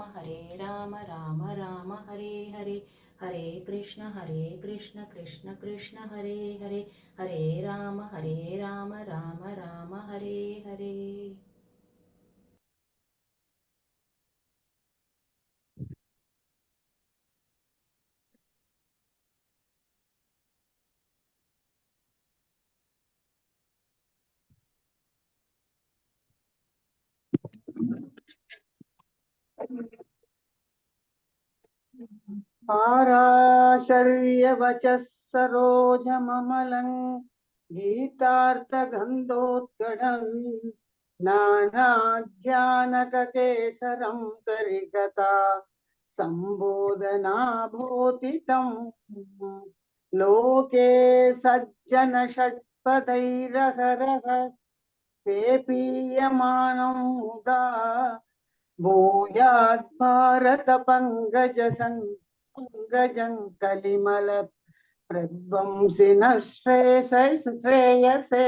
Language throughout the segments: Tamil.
हरे राम राम राम हरे हरे, हरे कृष्ण कृष्ण कृष्ण हरे हरे, हरे राम राम राम हरे हरे. पाराशर्यवचः सरोजममलं गीतार्थगन्धोत्कटं नानाज्ञानककेसरं करिगता सम्बोधना भूतितं लोके सज्जनषट्पदैरहरः पेपीयमानं मुदा भूयात् भारत पंकजं कलिमल प्रध्वंसिनः श्रेयसे.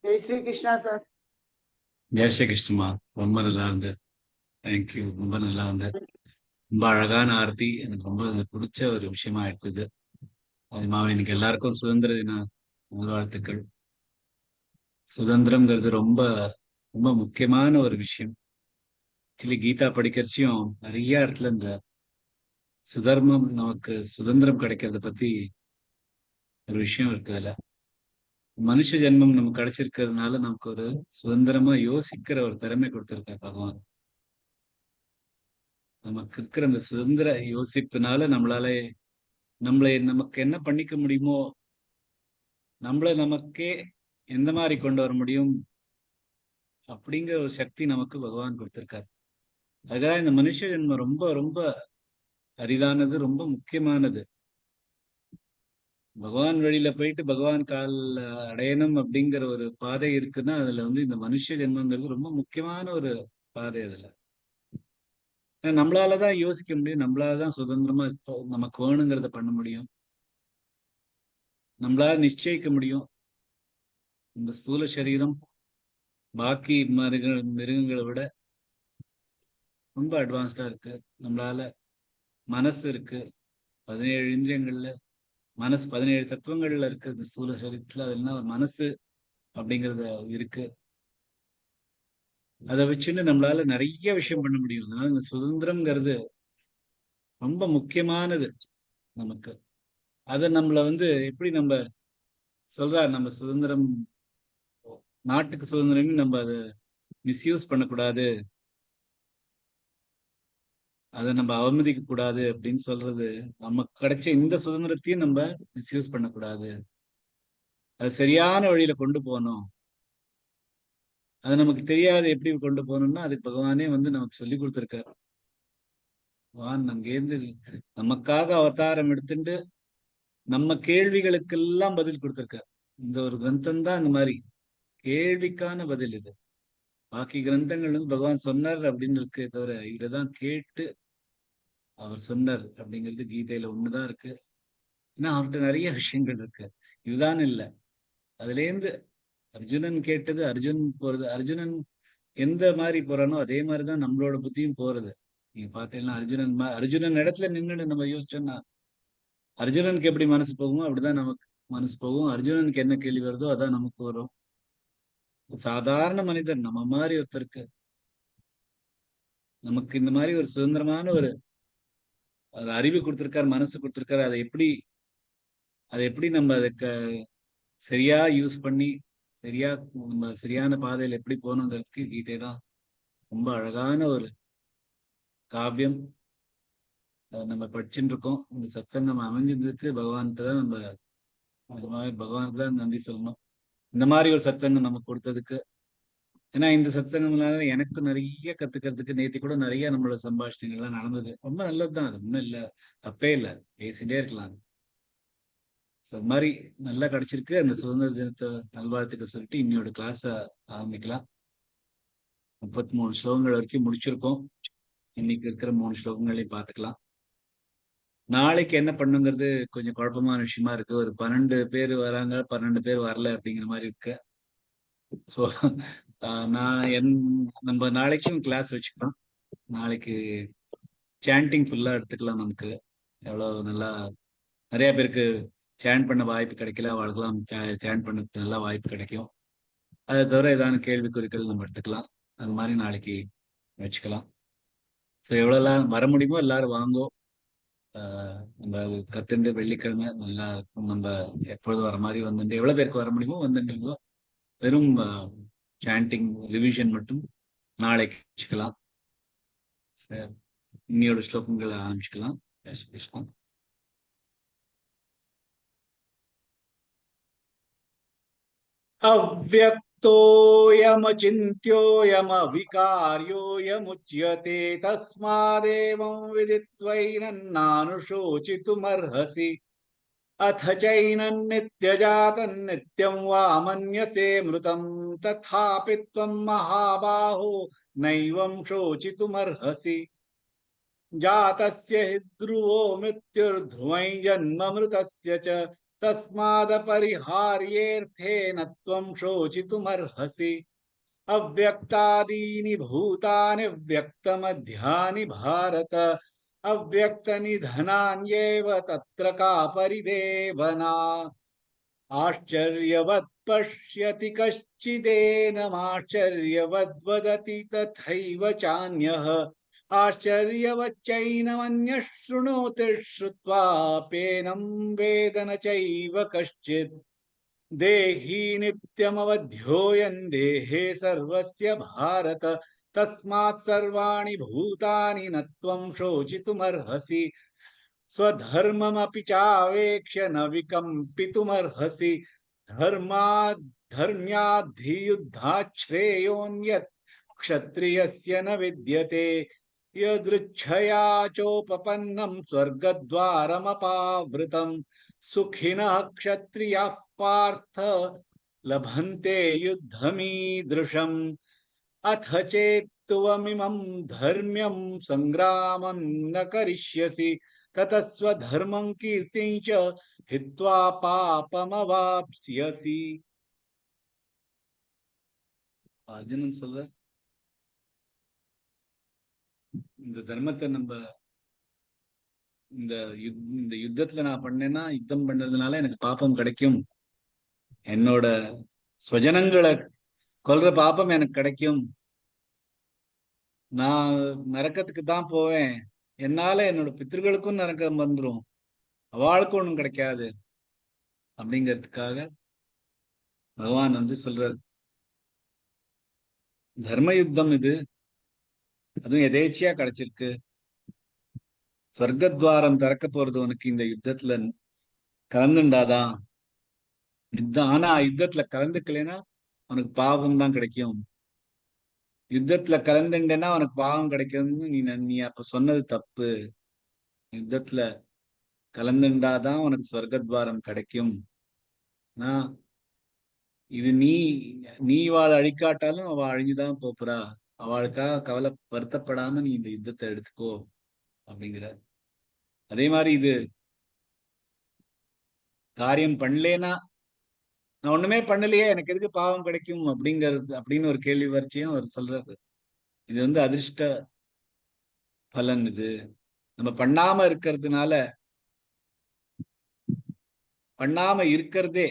जय श्री कृष्णा सर. ஜெய் ஸ்ரீ கிருஷ்ணமா. ரொம்ப நல்லா இருந்து. தேங்க்யூ. ரொம்ப நல்லா இருந்து. ரொம்ப அழகான ஆர்த்தி. எனக்கு ரொம்ப பிடிச்ச ஒரு விஷயமா எடுத்தது. அதுமாவே இன்னைக்கு எல்லாருக்கும் சுதந்திர தின நல்வாழ்த்துக்கள். சுதந்திரம்ங்கிறது ரொம்ப ரொம்ப முக்கியமான ஒரு விஷயம். ஆக்சுவலி கீதா படிக்கிறச்சியும் நிறைய இடத்துல இந்த சுதர்மம், நமக்கு சுதந்திரம் கிடைக்கிறத பத்தி ஒரு விஷயம் இருக்கு. அதுல மனுஷ ஜென்மம் நமக்கு கிடைச்சிருக்கிறதுனால நமக்கு ஒரு சுதந்திரமா யோசிக்கிற ஒரு திறமை கொடுத்திருக்கார் பகவான். நமக்கு இருக்கிற அந்த சுதந்திர யோசிப்புனால நமக்கு என்ன பண்ணிக்க முடியுமோ, நமக்கே எந்த மாதிரி கொண்டு வர முடியும் அப்படிங்கிற ஒரு சக்தி நமக்கு பகவான் கொடுத்திருக்காரு. அதுக்காக இந்த மனுஷ ஜென்மம் ரொம்ப ரொம்ப அரிதானது, ரொம்ப முக்கியமானது. பகவான் வழியில போயிட்டு பகவான் கால் அடையணும் அப்படிங்கிற ஒரு பாதை இருக்குன்னா அதுல இந்த மனுஷ ஜென்மங்கிறது ரொம்ப முக்கியமான ஒரு பாதை. அதுல நம்மளாலதான் யோசிக்க முடியும், நம்மளாலதான் சுதந்திரமா நமக்கு வேணுங்கிறத பண்ண முடியும், நம்மளால நிச்சயிக்க முடியும். இந்த ஸ்தூல சரீரம் பாக்கி மிருகங்களை விட ரொம்ப அட்வான்ஸ்டா இருக்கு. நம்மளால மனசு இருக்கு, 17 இந்திரியங்கள்ல மனசு 17 தத்துவங்கள்ல இருக்கு. இந்த ஸ்தூல சரீரத்துல அது என்ன ஒரு மனசு அப்படிங்கறது இருக்கு. அதை வச்சுன்னு நம்மளால நிறைய விஷயம் பண்ண முடியும். அதனால இந்த சுதந்திரம்ங்கிறது ரொம்ப முக்கியமானது நமக்கு. அதை நம்மள எப்படி நம்ம நம்ம சுதந்திரம், நாட்டுக்கு சுதந்திரம், நம்ம அதை மிஸ்யூஸ் பண்ணக்கூடாது, அதை நம்ம அவமதிக்க கூடாது அப்படின்னு சொல்றது. நமக்கு கிடைச்ச இந்த சுதந்திரத்தையும் நம்ம மிஸ்யூஸ் பண்ணக்கூடாது, அது சரியான வழியில கொண்டு போகணும். அது நமக்கு தெரியாது எப்படி கொண்டு போகணும்னா அதுக்கு பகவானே நமக்கு சொல்லி கொடுத்துருக்காரு. பகவான் அங்கேருந்து நமக்காக அவதாரம் எடுத்துட்டு நம்ம கேள்விகளுக்கெல்லாம் பதில் கொடுத்திருக்காரு. இந்த ஒரு கிரந்தம் தான் இந்த மாதிரி கேள்விக்கான பதில். இது பாக்கி கிரந்தங்கள் பகவான் சொன்னார் அப்படின்னு இருக்கே தவிர இதுதான் கேட்டு அவர் சொன்னார் அப்படிங்கிறது கீதையில ஒண்ணுதான் இருக்கு. ஏன்னா அவர்கிட்ட நிறைய விஷயங்கள் இருக்கு, இதுதான் இல்லை. அதுல இருந்து அர்ஜுனன் கேட்டது, அர்ஜுன் போறது, அர்ஜுனன் எந்த மாதிரி போறானோ அதே மாதிரிதான் நம்மளோட புத்தியும் போறது. நீங்க பாத்தீங்கன்னா அர்ஜுனன் இடத்துல நின்றுட்டு நம்ம யோசிச்சோம்னா அர்ஜுனனுக்கு எப்படி மனசு போகுமோ அப்படிதான் நமக்கு மனசு போகும். அர்ஜுனனுக்கு என்ன கேள்வி வருதோ அதான் நமக்கு வரும். சாதாரண மனிதன் நம்ம மாதிரி ஒருத்தருக்கு நமக்கு இந்த மாதிரி ஒரு சுதந்திரமான ஒரு அறிவு கொடுத்திருக்காரு, மனசு கொடுத்திருக்காரு. அதை எப்படி நம்ம அதுக்கு சரியா யூஸ் பண்ணி நம்ம சரியான பாதையில எப்படி போகணுங்கிறதுக்கு கீதை தான் ரொம்ப அழகான ஒரு காவியம். நம்ம படிச்சுட்டு இருக்கோம். இந்த சத்சங்கம் அமைஞ்சதுக்கு பகவான்கிட்ட தான் நம்ம பகவானுக்கு தான் நன்றி சொல்லணும். இந்த மாதிரி ஒரு சத்சங்கம் நமக்கு கொடுத்ததுக்கு. ஏன்னா இந்த சத்சங்கம்னால எனக்கு நிறைய கத்துக்கிறதுக்கு நேத்தி கூட நிறைய நம்மளோட சம்பாஷணைகள்லாம் நடந்தது. ரொம்ப நல்லதுதான், அது ஒன்றும் இல்லை, தப்பே இல்லை, பேசிட்டே இருக்கலாம். அது மாதிரி நல்லா கிடைச்சிருக்கு. அந்த சுதந்திர தினத்தை நல்வாழ்த்துக்க சொல்லிட்டு இன்னையோட கிளாஸ ஆரம்பிக்கலாம். 33 ஸ்லோகங்கள் வரைக்கும் முடிச்சிருக்கோம். இன்னைக்கு இருக்கிற 3 ஸ்லோகங்களையும் பார்த்துக்கலாம். நாளைக்கு என்ன பண்ணுங்கிறது கொஞ்சம் குழப்பமான விஷயமா இருக்கு. ஒரு 12 பேர் வராங்க, 12 பேர் வரல அப்படிங்கிற மாதிரி இருக்கு. ஸோ நான் நம்ம நாளைக்கும் கிளாஸ் வச்சுக்கலாம். நாளைக்கு சாண்டிங் ஃபுல்லா எடுத்துக்கலாம். நமக்கு எவ்வளவு நல்லா நிறைய பேருக்கு சேன் பண்ண வாய்ப்பு கிடைக்கல, அவளுக்கெல்லாம் சேன் பண்ணதுக்கு நல்லா வாய்ப்பு கிடைக்கும். அதை தவிர ஏதான கேள்விக்குறிகள் நம்ம எடுத்துக்கலாம். அது மாதிரி நாளைக்கு வச்சுக்கலாம். ஸோ எவ்வளோலாம் வர முடியுமோ எல்லாரும் வாங்கோ. நம்ம கத்துண்டு வெள்ளிக்கிழமை நல்லா இருக்கும். நம்ம எப்பொழுதும் வர மாதிரி வந்துட்டு எவ்வளோ பேருக்கு வர முடியுமோ வந்துட்டு வெறும் சாண்டிங் ரிவிஷன் மட்டும் நாளைக்கு வச்சுக்கலாம். சரி, இன்னையோட ஸ்லோகங்களை ஆரம்பிச்சுக்கலாம். கிருஷ்ணா. अव्यक्तोऽयमचिन्त्योऽयमविकार्योऽयमुच्यते तस्मादेवं विदित्वैनन्नानुशोचितुमर्हसि। अथ चैनन्नित्यजातन्नित्यं वा मन्यसे मृतं तथापि त्वं महाबाहो नैवं शोचितुमर्हसि। जातस्य हि ध्रुवो मृत्युर्ध्रुवं जन्म मृतस्य च तस्मादपरिहार्येऽर्थेन त्वं शोचितुमर्हसि। अव्यक्तादीनि भूतानि व्यक्तमध्यानि भारत अव्यक्तनिधनान्येव तत्र का परिदेवना। आश्चर्यवत् पश्यति कश्चिदेनमाश्चर्यवद्वदति तथैव चान्यः आश्चर्यवच्चैनमन्यः शृणोति श्रुत्वाप्येनं वेद न चैव कश्चित्। देही नित्यमवध्योऽयं देहे सर्वस्य भारत तस्मात् सर्वाणि भूतानि न त्वं शोचितुमर्हसि। स्वधर्ममपि चावेक्ष्य न विकम्पितुमर्हसि। धर्म्याद्धियुद्धाच्छ्रेयोऽन्यत् क्षत्रियस्य न विद्यते। यदृच्छया चोपपन्नं स्वर्गद्वारमपावृतं सुखिनः क्षत्रियाः पार्थ लभन्ते युद्धमीदृशम्। अथ चेत्त्वमिमं धर्म्यं संग्रामं न करिष्यसि ततः स्वधर्मं कीर्तिं च हित्वा पापमवाप्स्यसि। अर्जुनன் சொல்ற இந்த தர்மத்தை நம்ம இந்த யுத்தத்துல நான் பண்ணேன்னா, யுத்தம் பண்றதுனால எனக்கு பாப்பம் கிடைக்கும், என்னோட ஸ்வஜனங்களை கொல்ற பாப்பம் எனக்கு கிடைக்கும், நான் நரக்கத்துக்கு தான் போவேன், என்னால என்னோட பித்திருக்களுக்கும் நரக்கம் வந்துடும், அவளுக்கும் ஒண்ணும் கிடைக்காது அப்படிங்கிறதுக்காக பகவான் வந்து சொல்றார். தர்ம யுத்தம் இது, அதுவும் எதேச்சியா கிடைச்சிருக்கு. சொர்க்கத்வாரம் திறக்க போறது உனக்கு இந்த யுத்தத்துல கலந்துண்டாதான். ஆனா யுத்தத்துல கலந்துக்கலைன்னா உனக்கு பாவம் தான் கிடைக்கும். யுத்தத்துல கலந்துட்டேன்னா உனக்கு பாவம் கிடைக்கும்னு நீ அப்ப சொன்னது தப்பு. யுத்தத்துல கலந்துண்டாதான் உனக்கு சொர்க்கத்வாரம் கிடைக்கும். இது நீ அவளை அழிக்காட்டாலும் அவள் அழிஞ்சுதான் போறா. அவளுக்காக வருத்தப்படாம நீ இந்த யுத்தத்தை எடுத்துக்கோ அப்படிங்கிற. அதே மாதிரி இது காரியம் பண்ணலேனா, நான் ஒண்ணுமே பண்ணலையே எனக்கு எதுக்கு பாவம் கிடைக்கும் அப்படின்னு ஒரு கேள்வி வரிச்சையும் அவர் சொல்றாரு. இது வந்து அதிர்ஷ்ட பலன். இது நம்ம பண்ணாம இருக்கிறதே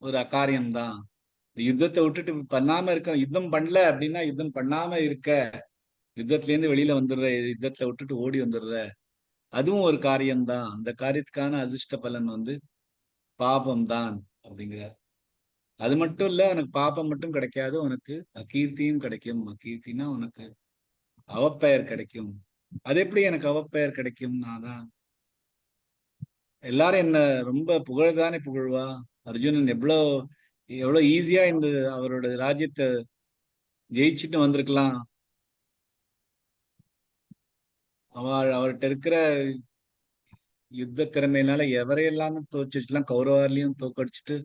ஒரு அகாரியம்தான். யுத்தத்தை விட்டுட்டு பண்ணாம இருக்க, யுத்தம் பண்ணல அப்படின்னா யுத்தம் பண்ணாம இருக்க, யுத்தத்துல இருந்து வெளியில வந்துடுற, யுத்தத்துல விட்டுட்டு ஓடி வந்துடுற, அதுவும் ஒரு காரியம்தான். அந்த காரியத்துக்கான அதிர்ஷ்ட பலன் வந்து பாபம் தான் அப்படிங்கிறார். அது மட்டும் இல்ல, உனக்கு பாபம் மட்டும் கிடைக்காது, உனக்கு அகீர்த்தியும் கிடைக்கும். அகீர்த்தினா உனக்கு அவப்பெயர் கிடைக்கும். அது எப்படி எனக்கு அவப்பெயர் கிடைக்கும்னா தான் எல்லாரும் என்ன ரொம்ப புகழ்தானே புகழ்வா. அர்ஜுனன் எவ்வளவு ஈஸியா இந்த அவரோட ராஜ்யத்தை ஜெயிச்சுட்டு வந்திருக்கலாம். அவர்கிட்ட இருக்கிற யுத்த திறமையினால எவரையெல்லாம் தோச்சுலாம் கௌரவாலையும் தோக்கடிச்சுட்டு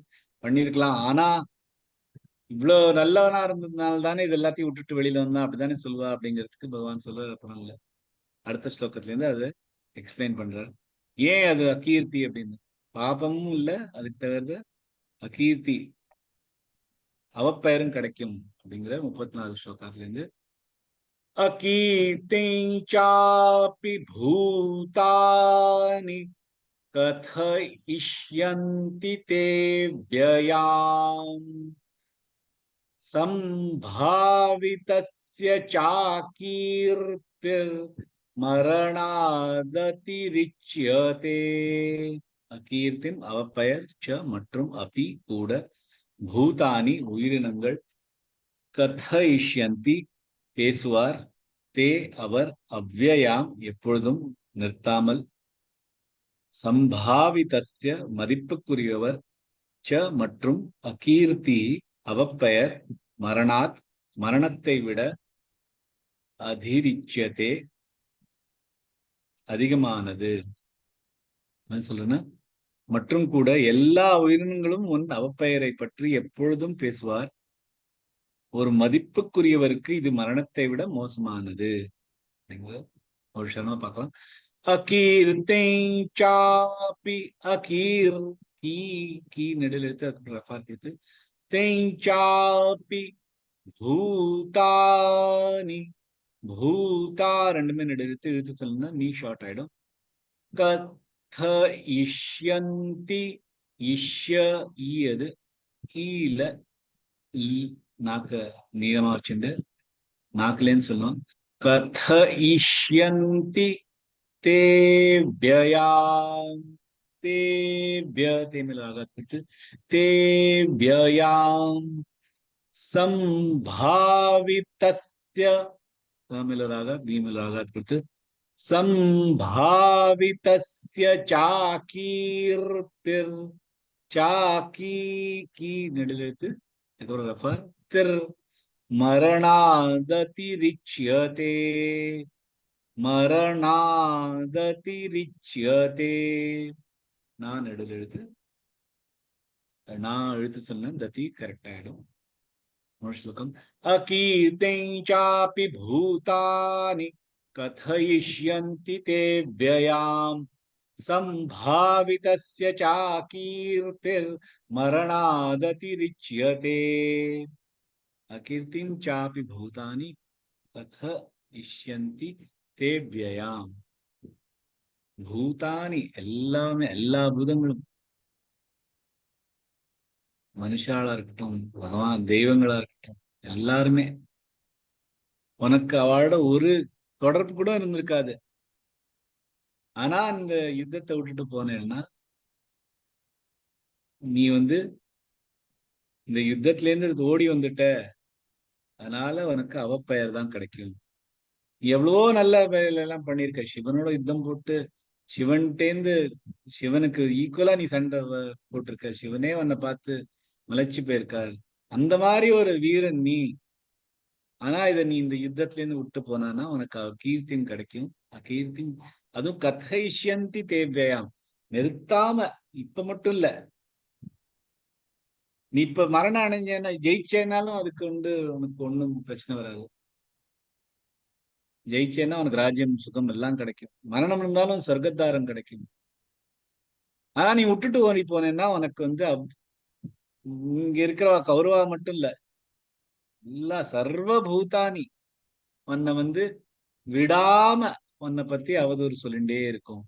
பண்ணிருக்கலாம். ஆனா இவ்வளவு நல்லவனா இருந்ததுனால தானே இது எல்லாத்தையும் விட்டுட்டு வெளியில வந்தான் அப்படித்தானே சொல்லுவா அப்படிங்கிறதுக்கு பகவான் சொல்ற அப்புறம் இல்ல. அடுத்த ஸ்லோகத்துல இருந்து அதை எக்ஸ்பிளைன் பண்றாரு. ஏன் அது அகீர்த்தி அப்படின்னு. பாபமும் இல்ல, அதுக்கு தவிர்த்து அகீர்த்தி அவப்பெயரும் கிடைக்கும் அப்படிங்கிற 34 ஸ்லோகத்துல இருந்து. அகீர்த்திஞ்சாபி பூதானி கதயிஷ்யந்தி தே வ்யயாம் சம்பாவிதஸ்ய சாகீர்த்திர் மரணாததிரிச்யதே. அகீர்த்தின் அவப்பெயர் ச மற்றும் அபி கூட பூதானி உயிரினங்கள் கதயிஷ்யந்தி பேசுவார் தே அவர் அவ்யயாம் எப்பொழுதும் நிறுத்தாமல் சம்பாவிதஸ்ய மதிப்புக்குரியவர் ச மற்றும் அகீர்த்தி அவப்பெயர் மரணாத் மரணத்தை விட அதிரிச்சியதே அதிகமானது. சொல்றேன்னா மற்றும் கூட எல்லா உயிரினங்களும் உன் அவப்பெயரை பற்றி எப்பொழுதும் பேசுவார். ஒரு மதிப்புக்குரியவருக்கு இது மரணத்தை விட மோசமானது. ஒரு ஷர்மா பார்க்கலாம். அகீர்த்தி அகீர் கீ கீ நெடில் எடுத்து ரஃபார் எடுத்து தேஞ்சாப்பி பூதானி பூதா ரெண்டுமே நெடுத்து இழுத்து சொல்லணும்னா நீ ஷார்ட் ஆயிடும். கத இஷ்யந்தி இஷ்ய ஈ அது ஈல ஈ நாக்க நீளமா வச்சுட்டு நாக்குலேன்னு சொல்லுவோம். கத இஷ்யந்தி தேவ்யயாம் தேவ்ய தேமில ஆகாத் கொடுத்து தேவ்யயாம் சம்பாவிதஸ்ய சமில ராகா பீமில ஆகாத் கொடுத்து சம்பாவிதஸ்ய சாகீர்த்திர் சாக்கி கீ நெடுலெழுத்து இதுக்கப்புறம் ரெஃபர் திர் மரணாததிரிச்யதே மரணாததிரிச்யதே. நான் நடுவில் எழுத்து நான் எழுத்து சொன்ன ததி கரெக்ட் ஆயிடும். ஸ்லோகம் அகீர்த்திஞ்சாபி பூதானி கதயிஷ்யந்தி தே வ்யயாம் சம்பாவிதஸ்ய சாகீர்த்திர் மரணாததிரிச்யதே. அகீர்த்திஞ்சாபி பூதானி கதயிஷ்யந்தி தே வ்யயாம். பூதானி எல்லாமே எல்லா பூதங்களும் மனுஷாளா இருக்கட்டும் பகவான் தெய்வங்களா இருக்கட்டும் எல்லாருமே உனக்கு அவளோட ஒரு தொடர்பு கூட இருந்திருக்காது. ஆனா இந்த யுத்தத்தை விட்டுட்டு போனேன்னா நீ இந்த யுத்தத்துல இருந்து ஓடி வந்துட்ட, அதனால உனக்கு அவப்பெயர் தான் கிடைக்கும். எவ்வளவோ நல்ல வேலை எல்லாம் பண்ணிருக்க. சிவனோட யுத்தம் போட்டு சிவன்கிட்டேந்து சிவனுக்கு ஈக்குவலா நீ சண்டை போட்டிருக்க. சிவனே உன்னை பார்த்து மலைச்சு போயிருக்காரு. அந்த மாதிரி ஒரு வீரன் நீ. ஆனா இதை நீ இந்த யுத்தத்துல இருந்து விட்டு போனானா உனக்கு கீர்த்தின் கிடைக்கும். அகீர்த்தி அதுவும் கதைஷ்யந்தி தேவ்யாம் நிறுத்தாம. இப்ப மட்டும் இல்ல, நீ இப்ப மரணம் அடைஞ்சேன்னா ஜெயிச்சேனாலும் அதுக்கு உனக்கு ஒண்ணும் பிரச்சனை வராது. ஜெயிச்சேன்னா உனக்கு ராஜ்யம் சுகம் எல்லாம் கிடைக்கும். மரணம் இருந்தாலும் சொர்க்கத்தாரம் கிடைக்கும். ஆனா நீ விட்டுட்டு ஓடி போனேன்னா உனக்கு இங்க இருக்கிற கௌரவா மட்டும் இல்ல, எல்லா சர்வபூதானி உன்னை விடாம உன்னை பத்தி அவதூறு சொல்லிண்டே இருக்கும்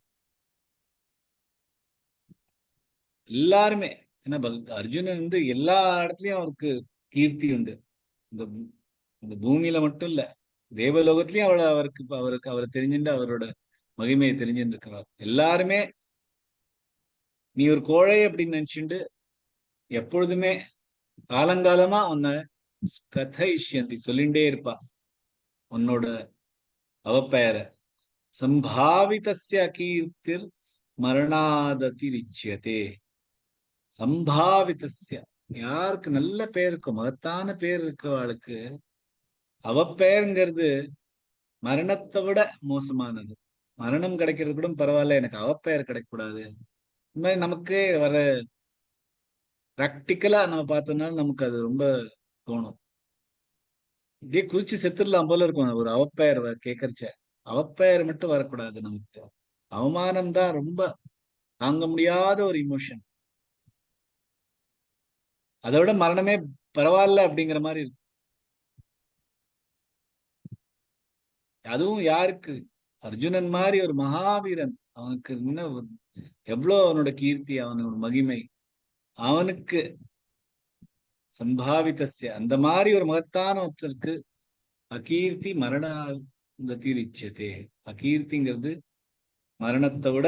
எல்லாருமே. ஏன்னா அர்ஜுனன் எல்லா இடத்துலயும் அவருக்கு கீர்த்தி உண்டு. இந்த பூமியில மட்டும் இல்ல, தேவலோகத்திலயும் அவருக்கு அவரை தெரிஞ்சுட்டு அவரோட மகிமையை தெரிஞ்சுட்டு இருக்கிறார். எல்லாருமே நீ ஒரு கோழை அப்படின்னு நினைச்சுட்டு எப்பொழுதுமே காலங்காலமா உன்னை கதைஷ்யந்தி சொல்லிண்டே இருப்பா உன்னோட அவப்பெயரை. சம்பாவிதஸ்ய கீர்த்திர் மரணாததிரிச்யதே. சம்பாவிதஸ்ய, யாருக்கு நல்ல பேர் இருக்கோ, மகத்தான பேர் இருக்கிறவாளுக்கு அவப்பெயர்ங்கிறது மரணத்தை விட மோசமானது. மரணம் கிடைக்கிறது கூட பரவாயில்ல, எனக்கு அவப்பெயர் கிடைக்கக்கூடாது. இந்த மாதிரி நமக்கு வர பிராக்டிக்கலா நம்ம பார்த்தோம்னா நமக்கு அது ரொம்ப தோணும். இப்படியே குதிச்சு செத்துடலாம் போல இருக்கும் ஒரு அவப்பெயர் கேட்கறச்ச. அவப்பெயர் மட்டும் வரக்கூடாது நமக்கு. அவமானம் தான் ரொம்ப தாங்க முடியாத ஒரு இமோஷன். அதை விட மரணமே பரவாயில்ல அப்படிங்கிற மாதிரி இருக்கு. அதுவும் யாருக்கு? அர்ஜுனன் மாதிரி ஒரு மகாவீரன், அவனுக்கு இன்னும் எவ்வளவு அவனோட கீர்த்தி, அவனோட மகிமை, அவனுக்கு சம்பாவிதஸ்ய, அந்த மாதிரி ஒரு மகத்தான ஒருத்தருக்கு அகீர்த்தி மரணாததிரிச்யதே. அகீர்த்திங்கிறது மரணத்தை விட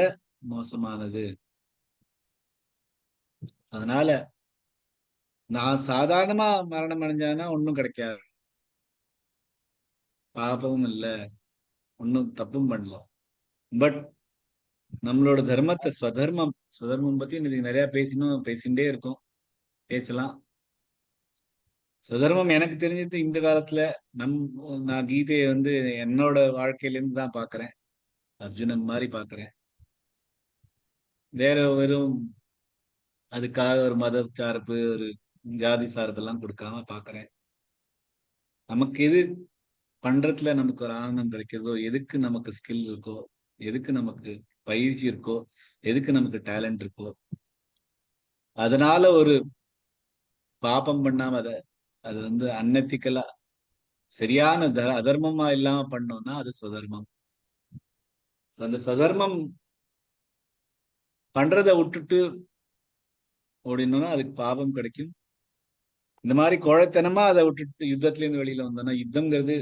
மோசமானது. அதனால நான் சாதாரணமா மரணம் அடைஞ்சானா ஒன்னும் கிடைக்காது, பாபமும் இல்ல, ஒன்னும் தப்பும் பண்ணல. பட் நம்மளோட தர்மத்தை, ஸ்வதர்மம் பத்தி இன்னைக்கு நிறைய பேசிட்டே இருக்கோம், பேசலாம். சுதர்மம் எனக்கு தெரிஞ்சது இந்த காலத்துல நான் கீதையை என்னோட வாழ்க்கையில இருந்து தான் பாக்குறேன். அர்ஜுனன் மாதிரி பாக்குறேன். வேற வெறும் அதுக்காக ஒரு மத சார்பு, ஒரு ஜாதி சார்பு எல்லாம் கொடுக்காம பாக்குறேன். நமக்கு எது பண்றதுல நமக்கு ஒரு ஆனந்தம் கிடைக்கிறதோ, எதுக்கு நமக்கு ஸ்கில் இருக்கோ, எதுக்கு நமக்கு பயிற்சி இருக்கோ, எதுக்கு நமக்கு டேலண்ட் இருக்கோ, அதனால ஒரு பாபம் பண்ணாம அது அன்எத்திக்கலா சரியான அதர்மமா இல்லாம பண்ணோம்னா அது சுதர்மம். அந்த சதர்மம் பண்றதை விட்டுட்டு ஓடினோம்னா அதுக்கு பாபம் கிடைக்கும். இந்த மாதிரி கோழைத்தனமா அதை விட்டுட்டு யுத்தத்துல இருந்து வெளியில வந்தோம்னா, யுத்தம்ங்கிறது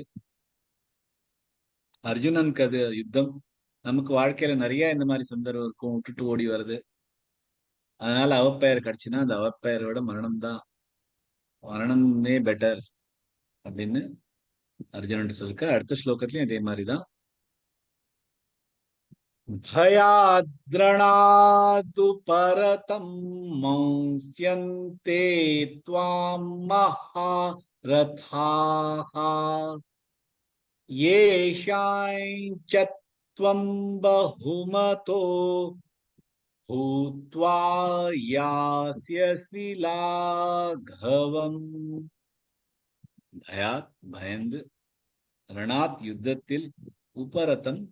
அர்ஜுனனுக்கு அது யுத்தம். நமக்கு வாழ்க்கையில நிறைய இந்த மாதிரி சந்தர்ப்பம் இருக்கும், விட்டுட்டு ஓடி வருது. அதனால அவப்பெயர் கிடைச்சுன்னா அந்த அவப்பெயரோட மரணம் தான், மரணமே பெட்டர் அப்படின்னு அர்ஜுனன் சொல்லிருக்க. அடுத்த ஸ்லோகத்திலயும் இதே மாதிரிதான். भयाद्रणादु परतं मंस्यन्ते त्वां महारथाः येषां च त्वं बहुमतो भूत्वा यास्यसि लाघवम्. भयात् பயந்து, ரணாத் யுத்தத்தில், உபரதம்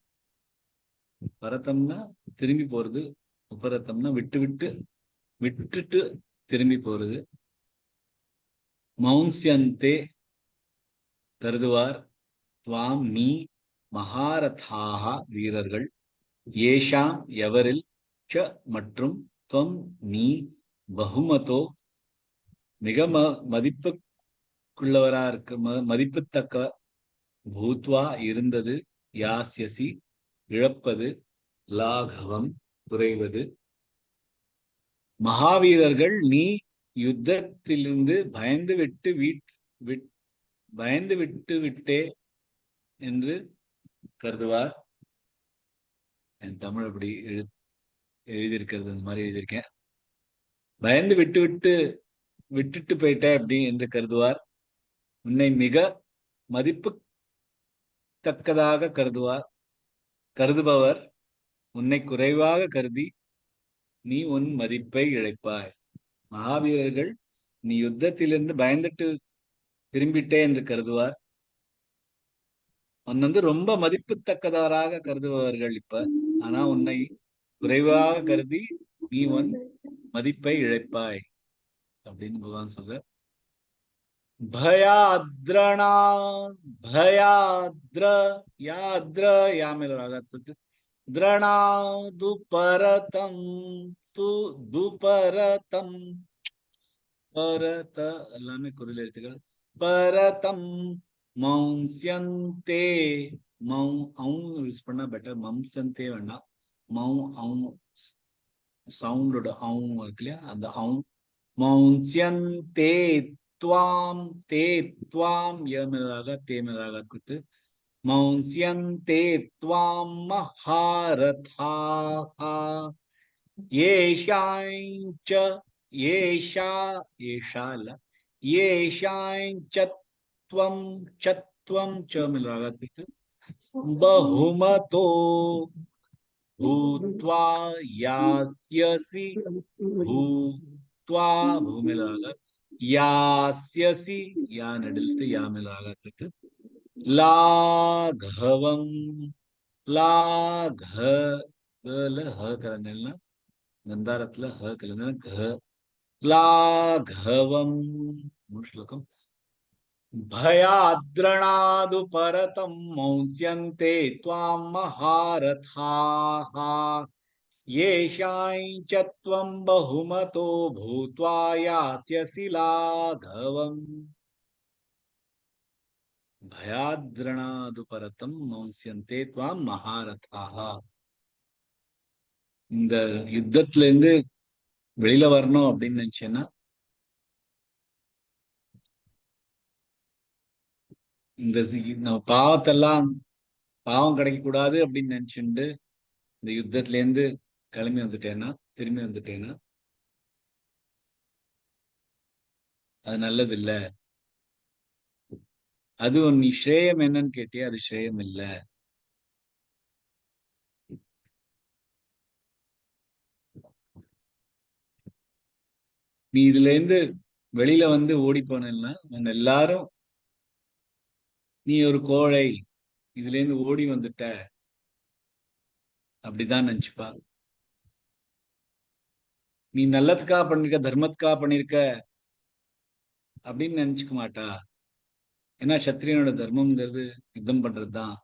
பரதம்னா திரும்பி போறது, உபரத்தம்னா விட்டுட்டு திரும்பி போறது. மௌன்ஸ்யந்தே கருதுவார், துவாம் நீ, மகாரதாக வீரர்கள், ஏஷாம் எவரில், ச மற்றும், துவம் நீ, பகுமதோ மிக மதிப்புக்குள்ளவரா இருக்க, மதிப்புத்தக்க, பூத்வா இருந்தது, யாஸ்யசி இழப்பது, லாகவம் குறைவது. மகாவீரர்கள் நீ யுத்தத்திலிருந்து பயந்து விட்டே என்று கருதுவார். என் தமிழ் அப்படி எழுதியிருக்கிறது, அந்த மாதிரி எழுதியிருக்கேன். பயந்து விட்டுட்டு போயிட்ட அப்படி என்று கருதுவார். உன்னை மிக மதிப்பு தக்கதாக கருதுபவர் உன்னை குறைவாக கருதி நீ உன் மதிப்பை இழப்பாய். மகாவீரர்கள் நீ யுத்தத்திலிருந்து பயந்துட்டு திரும்பிட்டே என்று கருதுவார். உன் ரொம்ப மதிப்புத்தக்கதவராக கருதுபவர்கள் இப்ப. ஆனா உன்னை குறைவாக கருதி நீ உன் மதிப்பை இழப்பாய் அப்படின்னு பகவான் சொல்ற. பயாத்ரணா, பயாத்ர, யாத்ர யாமேல ராகாத் கொடுத்து, திரணா துபரதம், துபரதம், பரத எல்லாமே குரல் எழுத்துக்கள். பரதம் மௌன்ஸ்யந்தே, யூஸ் பண்ணா பெட்டர், மம்சந்தே வேண்டாம். சவுண்டோட இருக்கு இல்லையா, அந்த மௌன்ஸ்யந்தே துவாம், தே துவாம் யமேலாக தேமேலாக கொடுத்து, மௌன்ஸ்யந்தே த்வாம் மஹாரதாஹ येषाञ्च येषा येषा ल येषाञ्च त्वं च मिल रहा है बहुमतो भूत्वा यास्यसि भूत्वा भू मिल रहा यास्यसि या नडिलते या मिल रहा है लाघवं लाघ ल ह करनेला गंधारत्ल ह कलंदर घ लाघवं श्लोकम भयाद्रणादुपरतं मौंस्यन्ते त्वां महारथाः येषाञ्च त्वं बहुमतो भूत्वा यास्यसि लाघवम् भयाद्रणादुपरतं मौंस्यन्ते त्वां महारथाः இந்த யுத்தத்துல இருந்து வெளியில வரணும் அப்படின்னு நினைச்சேன்னா இந்த நம்ம பாவத்தெல்லாம் பாவம் கிடைக்க கூடாது அப்படின்னு நினைச்சுட்டு இந்த யுத்தத்துல இருந்து கிளம்பி வந்துட்டேன்னா திரும்பி வந்துட்டேன்னா அது நல்லது இல்ல. அது நீ ஸ்ரேயம் என்னன்னு கேட்டியா, அது ஸ்ரேயம் இல்ல. நீ இதுல இருந்து வெளியில வந்து ஓடி போனா உன்னை எல்லாரும் நீ ஒரு கோழை, இதுல இருந்து ஓடி வந்துட்ட அப்படிதான் நினைச்சுப்பா. நீ நல்லதுக்காக பண்ணிருக்க, தர்மத்துக்காக பண்ணிருக்க அப்படின்னு நினைச்சுக்க மாட்டா. ஏன்னா சத்திரியனோட தர்மம்ங்கிறது யுத்தம் பண்றதுதான்.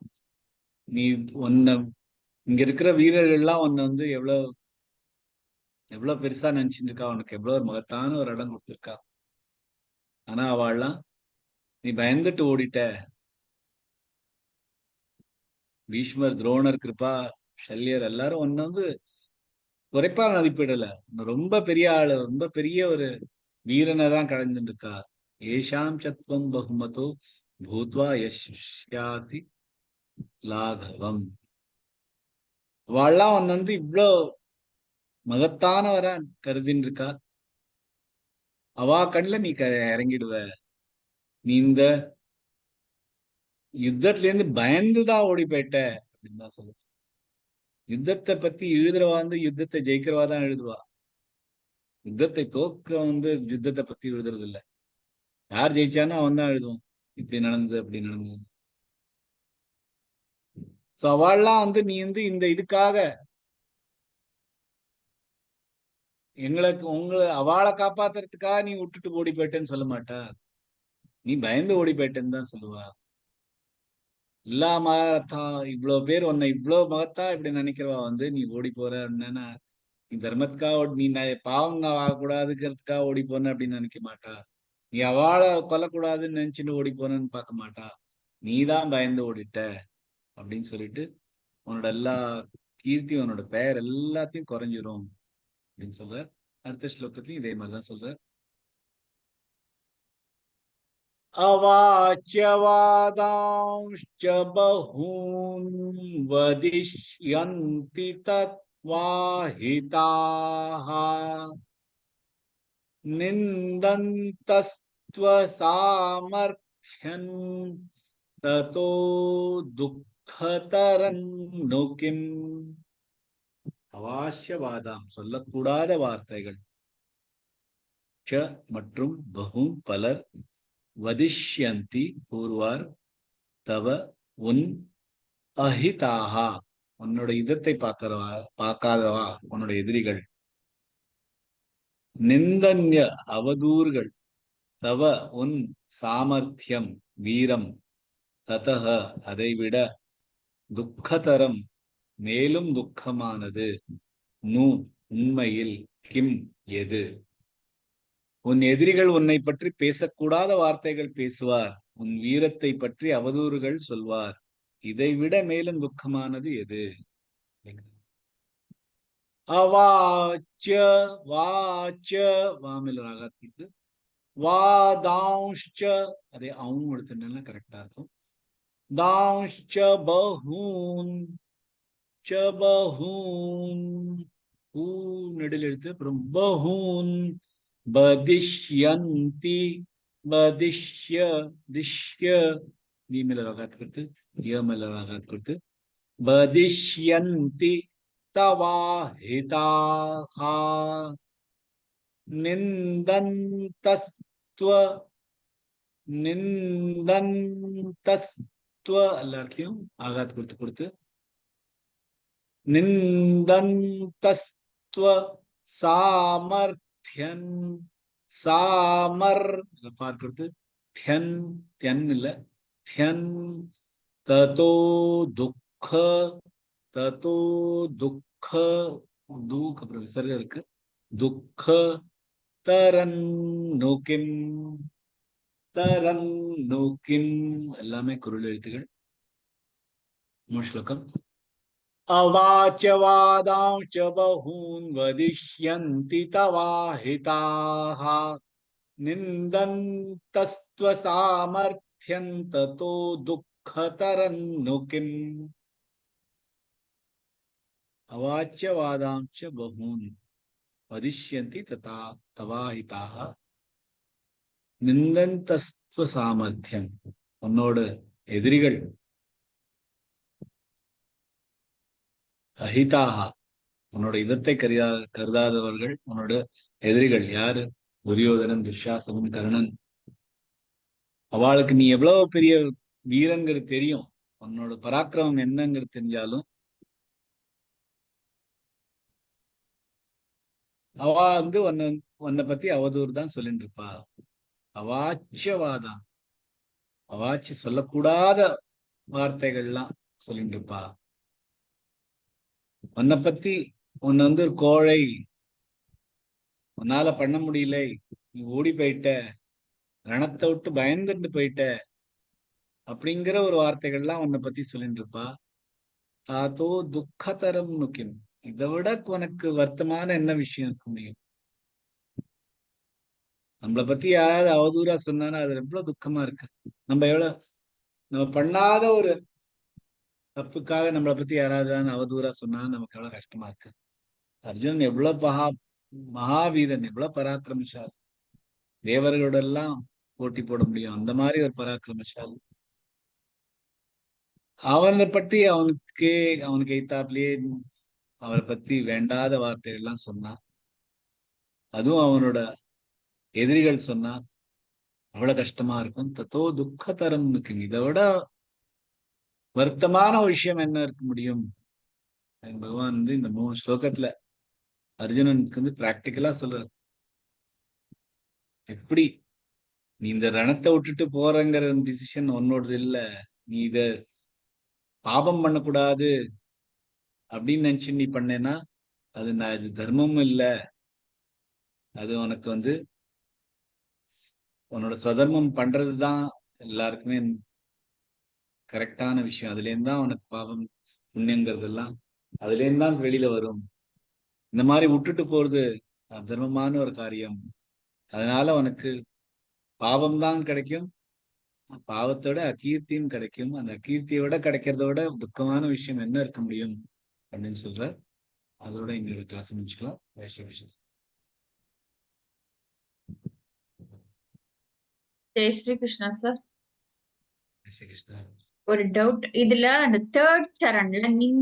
நீ உன்னை இங்க இருக்கிற வீரர்கள்லாம் உன்னை வந்து எவ்வளவு பெருசா நினைச்சுட்டு இருக்கா, உனக்கு எவ்வளவு மகத்தான ஒரு இடம் கொடுத்துருக்கா. ஆனா அவள்லாம் நீ பயந்துட்டு ஓடிட்ட. பீஷ்மர், துரோணர், கிருபா, ஷல்யர் எல்லாரும் ஒன்னு வந்து குறைப்பா மதிப்பிடல. ரொம்ப பெரிய ஆளு, ரொம்ப பெரிய ஒரு வீரனை தான் கலந்துட்டு இருக்கா. ஏஷாம் சத்வம் பகுமதோ பூத்வா யஸ்யாசி லாகவம். அவள்லாம் ஒன்னு வந்து இவ்வளோ மகத்தானவரா கருதின்னு இருக்கா. அவா கண்ணில் நீ இறங்கிடுவ. நீ இந்த யுத்தத்துல இருந்து பயந்துதான் ஓடி போயிட்ட அப்படின்னு தான் சொல்லுவ. யுத்தத்தை பத்தி எழுதுறவா வந்து யுத்தத்தை ஜெயிக்கிறவா தான் எழுதுவா. யுத்தத்தை தோக்க வந்து யுத்தத்தை பத்தி எழுதுறது இல்ல. யார் ஜெயிச்சானோ அவன் தான் எழுதுவான், இப்படி நடந்தது அப்படி நடந்தது. சோ அவள்லாம் வந்து நீ வந்து இந்த இதுக்காக உங்களை அவளை காப்பாத்துறதுக்காக நீ விட்டுட்டு ஓடி போயிட்டேன்னு சொல்ல மாட்டா. நீ பயந்து ஓடி போயிட்டேன்னு தான் சொல்லுவா. எல்லா மகத்தா இவ்வளவு பேர் உன்னை இவ்வளவு மகத்தா இப்படி நினைக்கிறவா வந்து நீ ஓடி போற அப்படின்னா நீ தர்மத்துக்காக நீ பாவம் ஆகக்கூடாதுங்கிறதுக்காக ஓடி போன அப்படின்னு நினைக்க மாட்டா. நீ அவளை கொல்லக்கூடாதுன்னு நினைச்சுட்டு ஓடி போனன்னு பார்க்க மாட்டா. நீதான் பயந்து ஓடிட்ட அப்படின்னு சொல்லிட்டு உன்னோட எல்லா கீர்த்தி, உன்னோட பெயர் எல்லாத்தையும் குறைஞ்சிரும் அப்படின்னு சொல்ற. அடுத்த ஸ்லோகத்திலையும் இதே மாதிரிதான் சொல்ற. अवाच्यवादांश्च बहून् वदिष्यन्ति तत्त्वाहिताः निन्दन्तस्त्वसामर्थ्यं ततो दुःखतरं नु किम्. அவாசியவாதாம் சொல்லக்கூடாத வார்த்தைகள், ச மற்றும் பகும் பலர், வதிஷ்யந்தி கூறுவார், தவ உன், அஹிதாகா உன்னோட இதத்தை பார்க்காதவா உன்னோட எதிரிகள், நிந்தன்ய அவதூறுகள், தவ உன் சாமர்த்தியம் வீரம், ததக அதைவிட, துக்கதரம் மேலும் துக்கமானது, நு உண்மையில், கிம் எது. உன் எதிரிகள் உன்னை பற்றி பேசக்கூடாத வார்த்தைகள் பேசுவார், உன் வீரத்தை பற்றி அவதூறுகள் சொல்வார், இதைவிட மேலும் துக்கமானது எது. அவாச்ச வாச்ச வாமில் ராகத்துக்கு வாதாம்ஷ்ச, அதே அவங்க எடுத்துனா கரெக்டா இருக்கும். दांश्च बहून् च बहून् நெடில் எழுத்து அப்புறம் பஹூன் बदिष्यन्ति बदिष्य दिश्य नी में लगात करते य में लगात करते बदिष्यन्ति तवाहिताः निन्दन्तस्त्व निन्दन्तस्त्व எல்லாத்தையும் ஆகாத் கொடுத்து निन्दन्तस्त्व सामर्थ्यं सामर रफार करते थ्यन त्यन இல்ல थ्यन ततो दुख दुख அப்புறம் விசர்க இருக்கு दुख तरन्नुकिम எல்லாமே குறள் எழுத்துகள் ஸ்லோகம் अवाच्यवादांश्च बहून् वदिष्यन्ति तवाहिताः निन्दन्तस्त्वसामर्थ्यं ततो दुःखतरन्नु किम् अवाच्यवादांश्च बहून् वदिष्यन्ति तथा तवाहिताः निन्दन्तस्त्वसामर्थ्यं உன்னோட எதிரிகள் அஹிதாஹா உன்னோட இதத்தை கருதாதவர்கள் உன்னோட எதிரிகள் யாரு துரியோதனன் துஷாசனன் கர்ணன் அவளுக்கு நீ எவ்வளவு பெரிய வீரங்கிறது தெரியும் உன்னோட பராக்கிரமம் என்னங்கிறது தெரிஞ்சாலும் அவ உன்னை பத்தி அவதூறு தான் சொல்லிட்டு இருப்பா அவாச்சியவாதான் அவாச்சி சொல்லக்கூடாத வார்த்தைகள்லாம் சொல்லிட்டு இருப்பா உன்னை பத்தி உன்னை ஒரு கோழை உன்னால பண்ண முடியல நீ ஓடி போயிட்ட ரணத்தை விட்டு பயந்துட்டு போயிட்ட அப்படிங்கிற ஒரு வார்த்தைகள்லாம் உன்னை பத்தி சொல்லிட்டு இருப்பா தாத்தோ துக்கதரம் நுக்கிம் இதை விட உனக்கு வருத்தமான என்ன விஷயம் இருக்க முடியும் நம்மளை பத்தி யாராவது அவதூறா சொன்னானா அது எவ்வளவு துக்கமா இருக்கு நம்ம பண்ணாத ஒரு தப்புக்காக நம்மளை பத்தி யாராவது அவதூறா சொன்னா நமக்கு எவ்வளவு கஷ்டமா இருக்கு அர்ஜுனன் எவ்வளவு மகாவீரன் எவ்வளவு பராக்கிரமசாலி தேவர்களோட எல்லாம் போட்டி போட முடியும் அந்த மாதிரி ஒரு பராக்கிரமசாலி அவனை பத்தி அவனுக்கு எய்த்தாப்லயே அவரை பத்தி வேண்டாத வார்த்தைகள் எல்லாம் சொன்னான் அதுவும் அவனோட எதிரிகள் சொன்னா அவ்வளவு கஷ்டமா இருக்கும் தத்தோ துக்கதரம் இருக்குங்க இதை விட வருத்தமான ஒரு விஷயம் என்ன இருக்க முடியும் பகவான் இந்த 3 ஸ்லோகத்துல அர்ஜுனனுக்கு பிராக்டிக்கலா சொல்ற எப்படி நீ இந்த ரணத்தை விட்டுட்டு போறங்கிற டிசிஷன் உன்னோடது இல்ல நீ இத பாபம் பண்ணக்கூடாது அப்படின்னு நினைச்சு நீ பண்ணேன்னா அது தர்மமும் இல்ல அது உனக்கு உன்னோட ஸ்வதர்மம் பண்றதுதான் எல்லாருக்குமே கரெக்டான விஷயம் அதுல இருந்து தான் உனக்கு பாவம் புண்ணியங்கிறது எல்லாம் அதுல இருந்து தான் வெளியில வரும் இந்த மாதிரி விட்டுட்டு போறது அதர்மமான ஒரு காரியம் அதனால உனக்கு பாவம் தான் கிடைக்கும் பாவத்தோட அகீர்த்தியும் கிடைக்கும் அந்த அகீர்த்தியை விட கிடைக்கிறத விட துக்கமான விஷயம் என்ன இருக்க முடியும் அப்படின்னு சொல்ற அதோட எங்களோட கிளாஸ் முடிச்சுக்கலாம் ஜெய் ஸ்ரீ கிருஷ்ணா சார் ஜெய் ஸ்ரீ கிருஷ்ணா ஒரு டவுட் இதுல அந்த 3rd சரண்ல